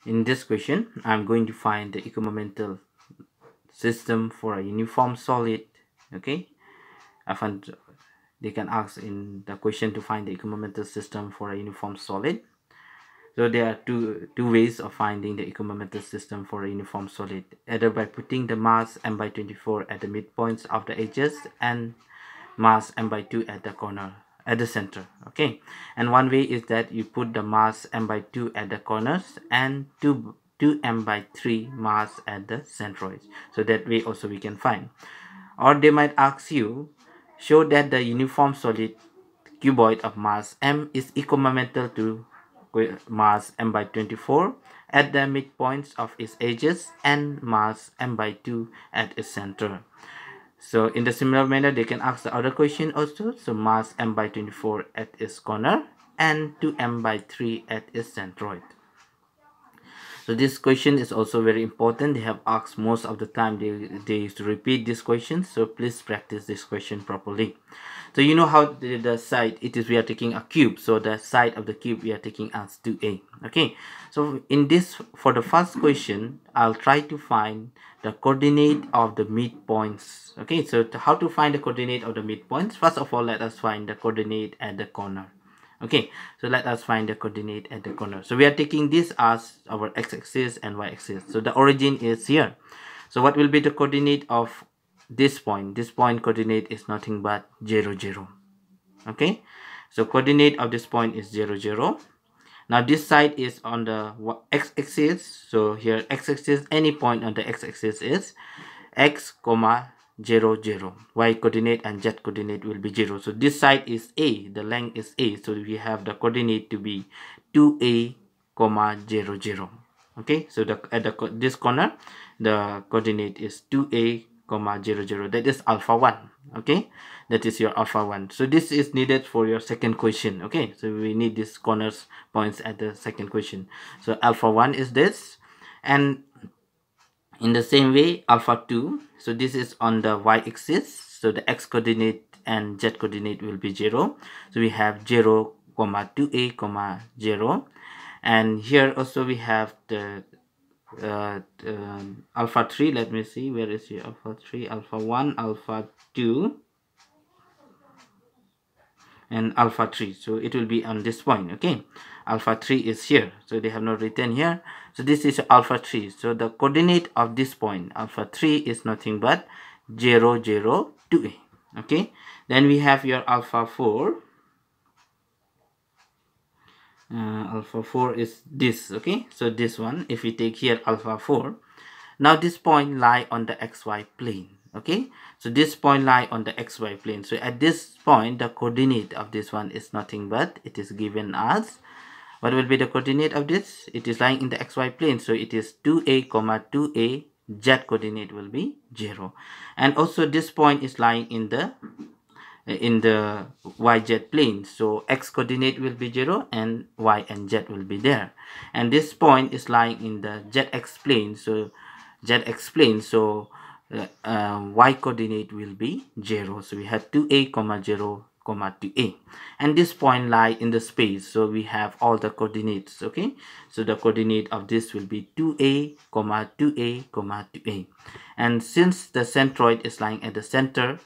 In this question, I'm going to find the equimomental system for a uniform solid. Okay, I found they can ask in the question to find the equimomental system for a uniform solid. So there are two ways of finding the equimomental system for a uniform solid, either by putting the mass m by 24 at the midpoints of the edges and mass m by 2 at the corner, at the center. Okay, and one way is that you put the mass m by 2 at the corners and 2m by 3 mass at the centroids. So that way also we can find. Or they might ask you, show that the uniform solid cuboid of mass m is equimomental to mass m by 24 at the midpoints of its edges and mass m by 2 at its center. So in the similar manner, they can ask the other question also. So mass m by 24 at its corner and 2m by 3 at its centroid. So this question is also very important. They have asked most of the time. They used to repeat this question. So please practice this question properly. So you know how the side it is, we are taking a cube. So the side of the cube we are taking as 2a. Okay. So in this, for the first question, I'll try to find the coordinate of the midpoints. Okay. So how to find the coordinate of the midpoints? First of all, let us find the coordinate at the corner. Okay, so let us find the coordinate at the corner. So we are taking this as our x-axis and y-axis. So the origin is here. So what will be the coordinate of this point? This point coordinate is nothing but 0, 0. Okay, so coordinate of this point is 0, 0. Now this side is on the x-axis. So here x-axis, any point on the x-axis is x, 0, 0. Y coordinate and z coordinate will be 0. So this side is a, the length is a. So we have the coordinate to be 2a, 0, 0. Okay, so this corner, the coordinate is 2a, 0, 0. That is alpha 1. Okay, that is your alpha 1. So this is needed for your second question. Okay, so we need these corners points at the second question. So alpha 1 is this, and in the same way alpha 2, so this is on the y-axis, so the x coordinate and z coordinate will be 0. So we have 0, 2a, 0, and here also we have the alpha 3. Let me see, where is your alpha 3? Alpha 1, alpha 2, and alpha 3. So it will be on this point. Okay, alpha 3 is here, so they have not written here. So this is alpha 3. So the coordinate of this point alpha 3 is nothing but 0, 0, 2a. Okay, then we have your alpha 4. Alpha 4 is this. Okay, so this one, if we take here alpha 4, now this point lie on the xy plane. Okay, so this point lie on the xy plane. So at this point, the coordinate of this one is nothing but, it is given as, what will be the coordinate of this? It is lying in the xy plane, so it is 2a, 2a, z coordinate will be 0. And also this point is lying in the yz plane, so x coordinate will be 0 and y and z will be there. And this point is lying in the zx plane, so y coordinate will be 0. So we have 2a, 0, 2a, and this point lie in the space, so we have all the coordinates. Okay, so the coordinate of this will be 2a, 2a, 2a, and since the centroid is lying at the center,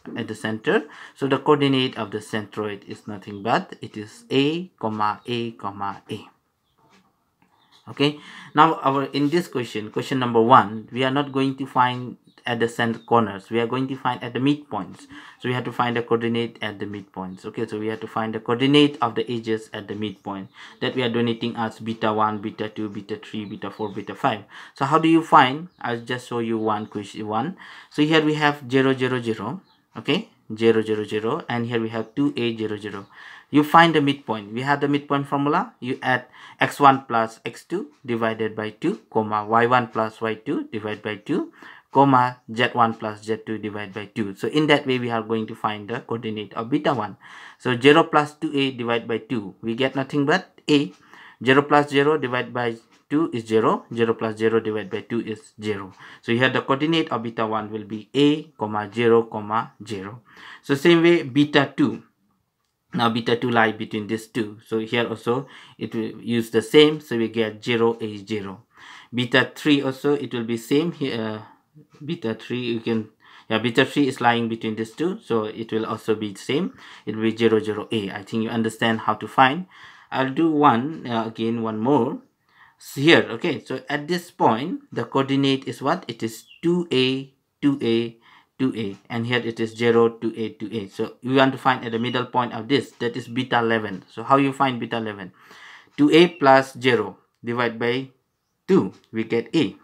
so the coordinate of the centroid is nothing but, it is a, a. Okay, now in this question number 1, we are not going to find at the center corners, we are going to find at the midpoints. So we have to find the coordinate at the midpoints. Okay, so we have to find the coordinate of the edges at the midpoint, that we are denoting as beta 1, beta 2, beta 3, beta 4, beta 5. So how do you find? I'll just show you one question. So here we have 0, 0, 0. Okay, 0, 0, 0, and here we have 2a, 0, 0. You find the midpoint. We have the midpoint formula. You add x1 plus x2 divided by 2, y1 plus y2 divided by 2, z1 plus z2 divided by 2. So in that way, we are going to find the coordinate of beta 1. So 0 plus 2a divided by 2, we get nothing but a. 0 plus 0 divided by 2 is 0. 0 plus 0 divided by 2 is 0. So here the coordinate of beta 1 will be a, 0, 0. So same way beta 2. Now beta 2 lie between these two. So here also it will use the same. So we get 0, a, 0. Beta 3 also, it will be same here. Beta 3, you can, yeah, beta 3 is lying between these two, so it will also be same. It will be 0, 0, A. I think you understand how to find. I'll do one again, one more. So here, okay, so at this point the coordinate is what? It is 2A, 2A, 2A, and here it is 0, 2A, 2A. So we want to find at the middle point of this, that is beta 11. So how you find beta 11? 2A plus 0 divided by 2, we get A.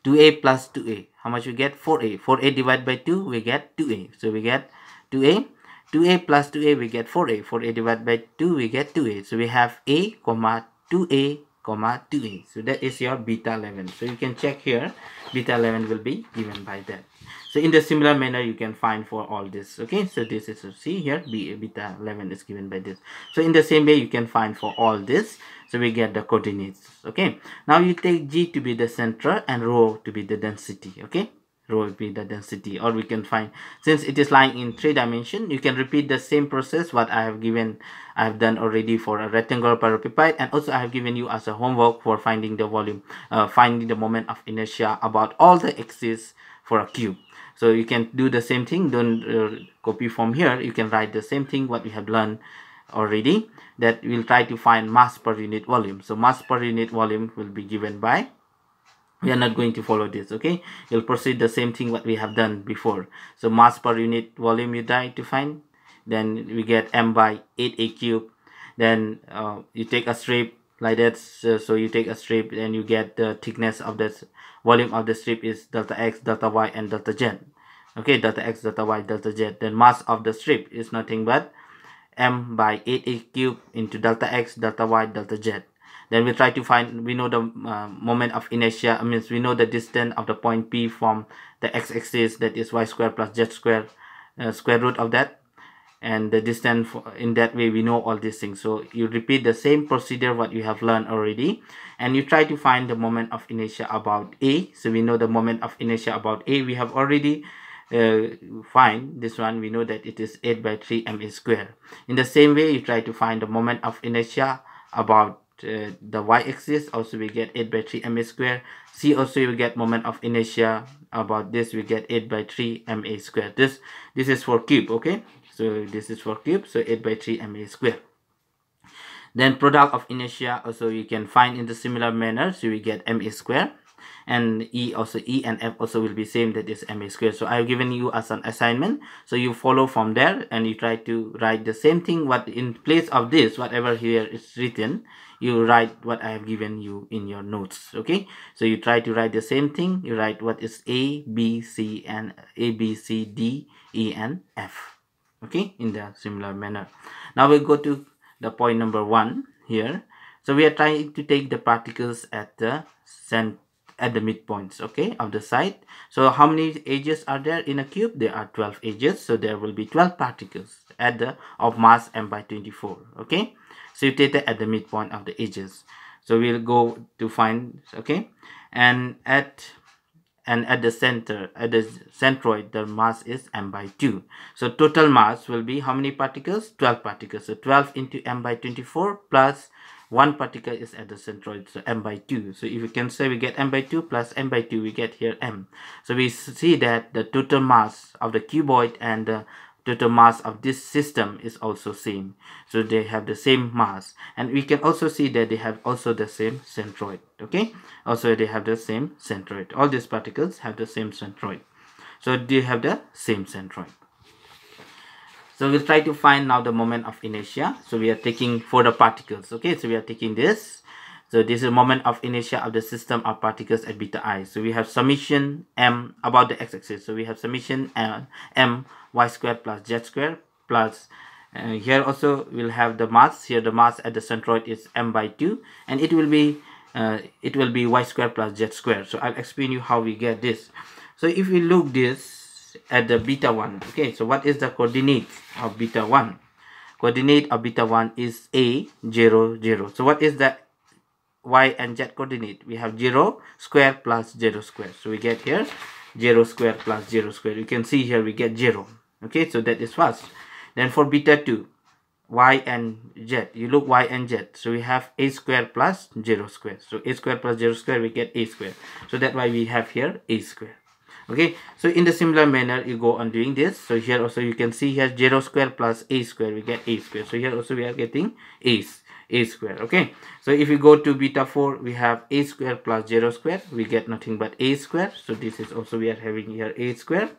2A plus 2A, how much we get? 4A. 4A divided by 2, we get 2A. So we get 2A. 2A plus 2A, we get 4A. 4A divided by 2, we get 2A. So we have A, comma 2A, comma 2A. So that is your beta 11. So you can check here, beta 11 will be given by that. So in the similar manner, you can find for all this. Okay, so this is, see here, beta 11 is given by this. So in the same way, you can find for all this. So we get the coordinates. Okay, now you take G to be the center and rho to be the density. Okay, rho will be the density, or we can find, since it is lying in 3 dimension, you can repeat the same process what I have given, I have done already for a rectangular parallelepiped, and also I have given you as a homework for finding the volume, finding the moment of inertia about all the axes for a cube. So you can do the same thing. Don't copy from here. You can write the same thing what we have learned already, that we'll try to find mass per unit volume. So mass per unit volume will be given by, we are not going to follow this. Okay, you'll proceed the same thing what we have done before. So mass per unit volume you try to find, then we get m by 8a cube. Then you take a strip like that. So you take a strip and you get the thickness of this volume of the strip is delta x, delta y, and delta z. Okay, delta x, delta y, delta z. Then mass of the strip is nothing but m by 8a cube into delta x, delta y, delta z. Then we try to find, we know the moment of inertia, means we know the distance of the point P from the x-axis, that is y square plus z square, square root of that, and the distance in that way we know all these things. So you repeat the same procedure what you have learned already, and you try to find the moment of inertia about A. So we know the moment of inertia about A, we have already find this one. We know that it is 8 by 3 ma square. In the same way, you try to find the moment of inertia about the y-axis, also we get 8 by 3 ma square. C also you get moment of inertia about this, we get 8 by 3 ma square. This is for cube. Okay, so this is for cube, so 8 by 3 ma square. Then product of inertia also you can find in the similar manner, so we get ma square, and E and F also will be same, that is ma square. So I have given you as an assignment, so you follow from there and you try to write the same thing, what in place of this, whatever here is written, you write what I have given you in your notes. Okay, so you try to write the same thing, you write what is A, B, C, and A, B, C, D, E, and F. Okay, in the similar manner. Now we go to the point number 1 here. So we are trying to take the particles at the midpoints, okay, of the side. So how many edges are there in a cube? There are 12 edges, so there will be 12 particles at the of mass m by 24. Okay, so you take that at the midpoint of the edges. So we'll go to find, okay, and at the center, at the centroid, the mass is m by 2. So total mass will be how many particles? 12 particles. So 12 into m by 24 plus 1 particle is at the centroid, so m by 2. So if you can say we get m by 2 plus m by 2, we get here m. So we see that the total mass of the cuboid and the total mass of this system is also same. So they have the same mass, and we can also see that they have also the same centroid. Okay, also they have the same centroid. All these particles have the same centroid, so they have the same centroid. So we'll try to find now the moment of inertia. So we are taking for the particles. Okay, so we are taking this. So this is the moment of inertia of the system of particles at beta I. So we have summation m about the x-axis. So we have summation m y squared plus z squared plus here also we'll have the mass. Here the mass at the centroid is m by 2, and it will be y squared plus z squared. So I'll explain you how we get this. So if we look this at the beta 1, okay, so what is the coordinate of beta 1? Coordinate of beta 1 is a 0 0. So what is the y and z coordinate? We have 0 square plus 0 square. So we get here 0 square plus 0 square. You can see here we get 0. Okay, so that is first. Then for beta 2, y and z. You look y and z. So we have a square plus 0 square. So a square plus 0 square, we get a square. So that's why we have here a square. Okay, so in the similar manner, you go on doing this. So here also you can see here 0 square plus a square, we get a square. So here also we are getting a square. Okay, so if we go to beta 4, we have a square plus 0 square, we get nothing but a square. So this is also we are having here a square.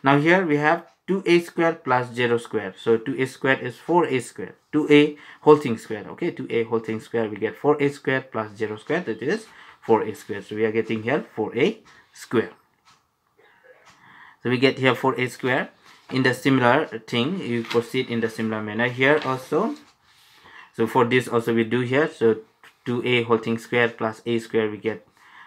Now here we have 2a square plus 0 square. So 2a square is 4a square. 2a whole thing square. Okay, 2a whole thing square, we get 4a square plus 0 square, that is 4a square. So we are getting here 4a square. So we get here 4a square. In the similar thing, you proceed in the similar manner here also. So for this also we do here. So 2a whole thing square plus a square, we get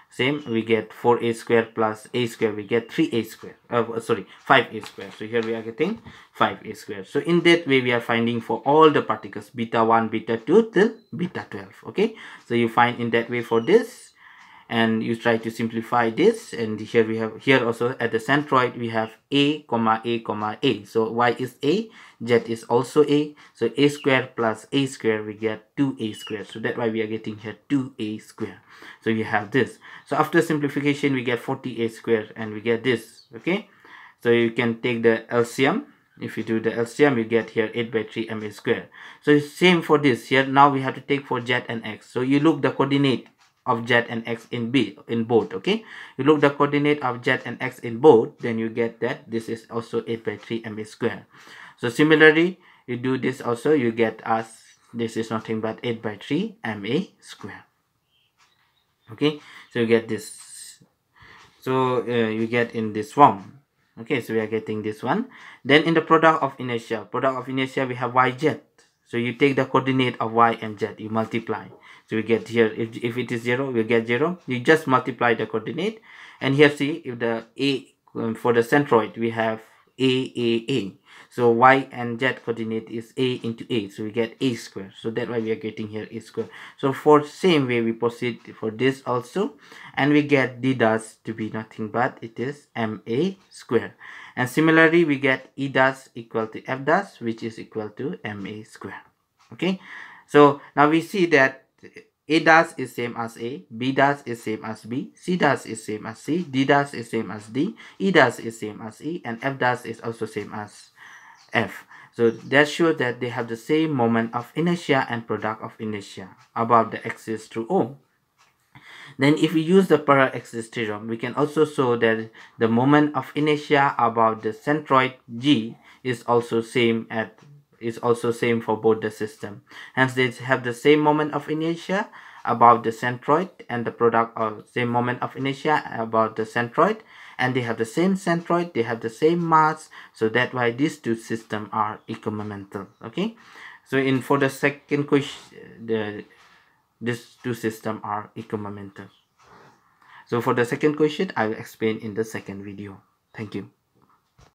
same. We get 4a square plus a square, we get 3a square. 5a square. So here we are getting 5a square. So in that way we are finding for all the particles beta 1, beta 2 till beta 12. Okay. So you find in that way for this. And you try to simplify this, and here we have here also at the centroid we have a comma a comma a. So y is a, z is also a, so a square plus a square, we get 2a square. So that's why we are getting here 2a square. So you have this. So after simplification we get 40a square, and we get this. Okay, so you can take the LCM. If you do the LCM, you get here 8 by 3 ma square. So same for this here. Now we have to take for z and x. So you look the coordinate of z and x in both. Okay, you look the coordinate of z and x in both, then you get that this is also 8 by 3 ma square. So similarly, you do this also, you get us this is nothing but 8 by 3 ma square. Okay, so you get this. So you get in this form. Okay, so we are getting this one. Then in the product of inertia we have yz. So you take the coordinate of y and z, you multiply. So we get here, if it is 0, we get 0. You just multiply the coordinate. And here see, if the a for the centroid, we have a. So y and z coordinate is a into a. So we get a square. So that's why we are getting here a square. So for same way, we proceed for this also. And we get d dash to be nothing but it is ma square. And similarly, we get e dash equal to f dash, which is equal to ma square. Okay. So now we see that a dash is same as a, b dash is same as b, c dash is same as c, d dash is same as d, e dash is same as e, and f dash is also same as f. So that shows that they have the same moment of inertia and product of inertia about the axis through O. Then if we use the para-axis theorem, we can also show that the moment of inertia about the centroid G is also same for both the system. Hence they have the same moment of inertia about the centroid, and the product of same moment of inertia about the centroid, and they have the same centroid, they have the same mass. So that's why these two systems are equimomental. Okay, so for the second question, these two systems are equimomental. So for the second question, I will explain in the second video. Thank you.